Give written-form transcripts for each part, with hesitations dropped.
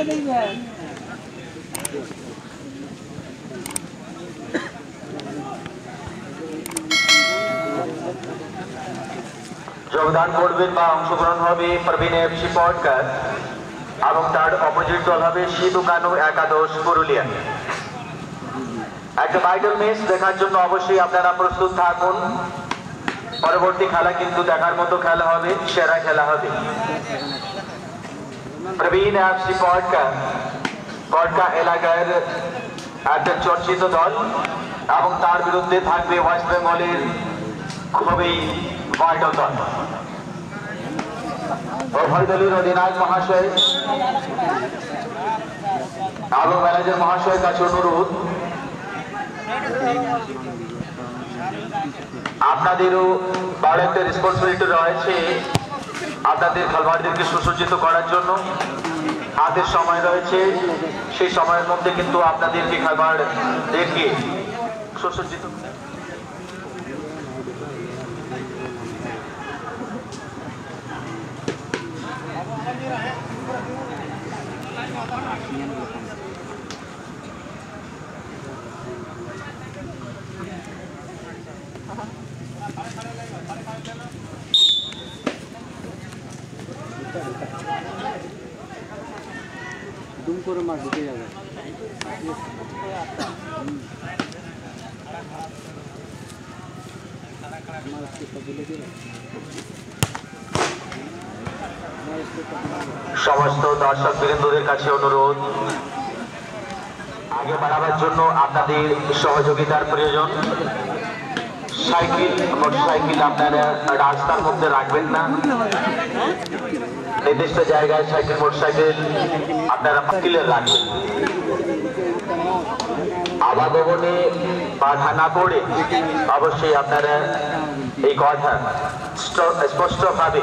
যোগদান করবেন বা অংশগ্রহণ হবে প্রবীণ এফসি পডকার এবং তার অপোজিট দল হবে সিধু কানু একাদশ পুরুলিয়া। একটা ভাইটাল ম্যাচ দেখার জন্য অবশ্যই আপনারা প্রস্তুত থাকুন। পরবর্তী খেলা কিন্তু দেখার মতো খেলা হবে, সেরা খেলা হবে। প্রবীণ এফসি পডকা এলাকার একটা চর্চিত দল এবং তার বিরুদ্ধে থাকবে ওয়েস্ট বেঙ্গলের খুবই ভাইটাল দল। উভয় দলের অধিনায়ক মহাশয় এবং ম্যানেজার মহাশয়ের কাছে অনুরোধ, আপনাদেরও বড় একটা রেসপন্সিবিলিটি রয়েছে আপনাদের খেলোয়াড়দেরকে সুসজ্জিত করার জন্য। হাতের সময় রয়েছে, সেই সময়ের মধ্যে কিন্তু আপনাদেরকে খেলোয়াড়দেরকে সুসজ্জিত দুম করে মাছ ঢুকে যাবে। সমস্ত দর্শক বৃন্দদের কাছে অনুরোধ, আগে বাড়াবার জন্য আপনাদের সহযোগিতার প্রয়োজন। সাইকেল, মোটরসাইকেল আপনারা রাস্তার মধ্যে রাখবেন না। নির্দিষ্ট জায়গায় সাইকেল, মোটরসাইকেল আপনারা ক্লিয়ার রাখবেন। আবাগমনে বাধা না পড়ে অবশ্যই আপনারা এই কথা স্পষ্টভাবে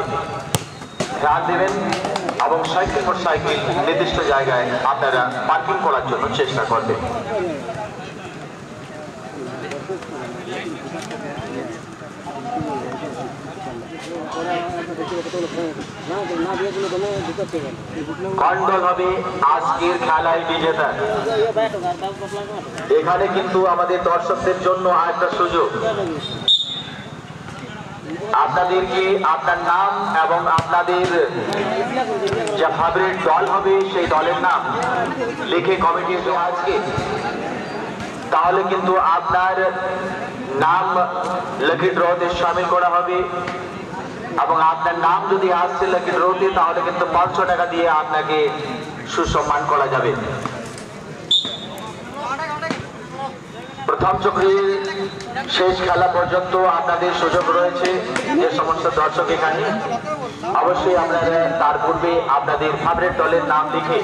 ধ্যান দেবেন এবং সাইকেল, মোটরসাইকেল নির্দিষ্ট জায়গায় আপনারা পার্কিং করার জন্য চেষ্টা করবেন। কন্ডল হবে আজকের খেলায় বিজেতা। এখানে কিন্তু আমাদের দর্শকদের জন্য আরেকটা সুযোগ, আপনাদেরকে আপনার নাম এবং আপনাদের যে ফেভারিট দল হবে সেই দলের নাম লিখে কমিটি আজকে, তাহলে কিন্তু আপনার নাম লাকি ড্রতে শামিল করা হবে এবং আপনার নাম যদি আসছে লাকি ড্রতে তাহলে কিন্তু 500 টাকা দিয়ে আপনাকে সুসম্মান করা যাবে। প্রথম চক্রের শেষ খেলা পর্যন্ত আপনাদের সুযোগ রয়েছে। যে সমস্ত দর্শক এখানে অবশ্যই আপনারা তার পূর্বে আপনাদের ফেভারিট দলের নাম লিখে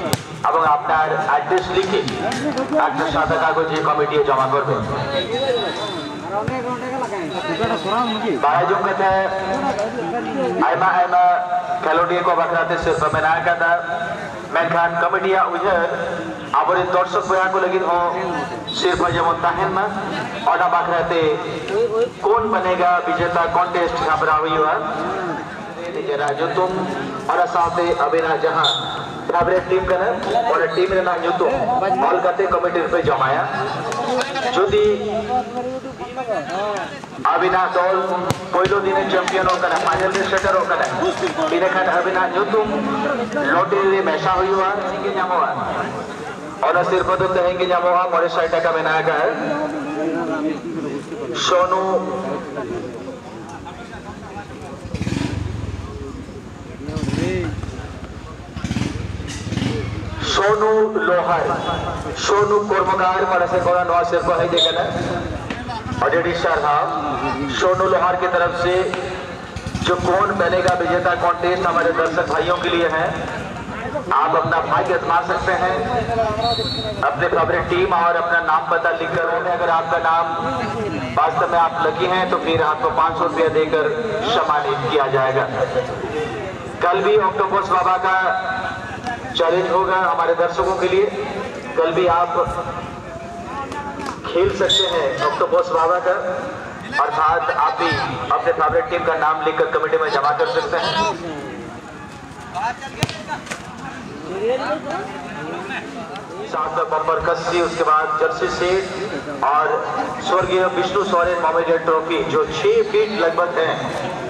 এবং আপনার অ্যাড্রেস লিখে একটা সাদা কাগজে কমিটি জমা করবেন। Para jom kata aima খেলোয়াড় ko bakrate sirpa mena kata menkan komediya ujar abore dorshok boya ko lagi ho sirpa jemon tahen na oda bakrate kon banega bijeta contest khabra hui hua jara jo tum ora saate abena jahan favourite team का और team ने ना जो तो ball करते committee पे जमाया যদি अविना दल पहलो दिन चैंपियन होकर फाइनल में सेटर होकर बिना खान अविना जो तुम लॉटरी में मेशा हुई हुआ कि जामुआ और सिर्फ तो कहेंगे जामुआ मोरे 60 টাকা में ना कर सोनू सोनू लोहार सोनू कोर्मकार से कोरा नवा सिर को है देखना ऑडिटर साहब सोनू लोहार की तरफ से जो कौन बनेगा विजेता कॉन्टेस्ट हमारे दर्शक भाइयों के लिए है। आप अपना भाग्य आजमा सकते हैं अपने फेवरेट टीम और अपना नाम पता लिखकर। अगर आपका नाम वास्तव में आप लकी हैं तो फिर आपको 500 रुपया देकर सम्मानित किया जाएगा। कल भी ऑक्टोपस बाबा का चैलेंज होगा हमारे दर्शकों के लिए। कल भी आप खेल सकते हैं ऑक्टोपस बाबा का, अर्थात आप भी अपने फेवरेट टीम का नाम लिखकर कमेटी में जमा कर सकते हैं। साथ में बम्पर कस्सी, उसके बाद जर्सी सेट और स्वर्गीय विष्णु सोरेन मेमोरियल ट्रॉफी जो 6 फीट लगभग है।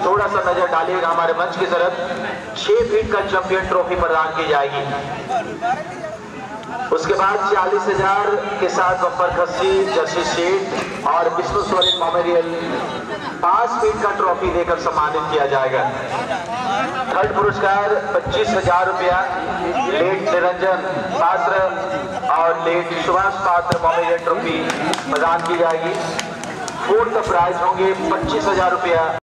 थोड़ा सा नजर डालिएगा हमारे मंच की तरफ। 6 फीट का चैंपियन ट्रॉफी प्रदान की जाएगी। उसके बाद 40,000 के साथ बम्पर कस्सी, जर्सी सेट और विष्णु सोरेन मेमोरियल 5 फीट का ट्रॉफी देकर सम्मानित किया जाएगा। थर्ड पुरस्कार 25,000 रुपया लेट निरंजन पात्र और लेट सुभाष पात्र मेमोरियल ट्रॉफी प्रदान की जाएगी। फोर्थ प्राइज होंगे 25,000 रुपया।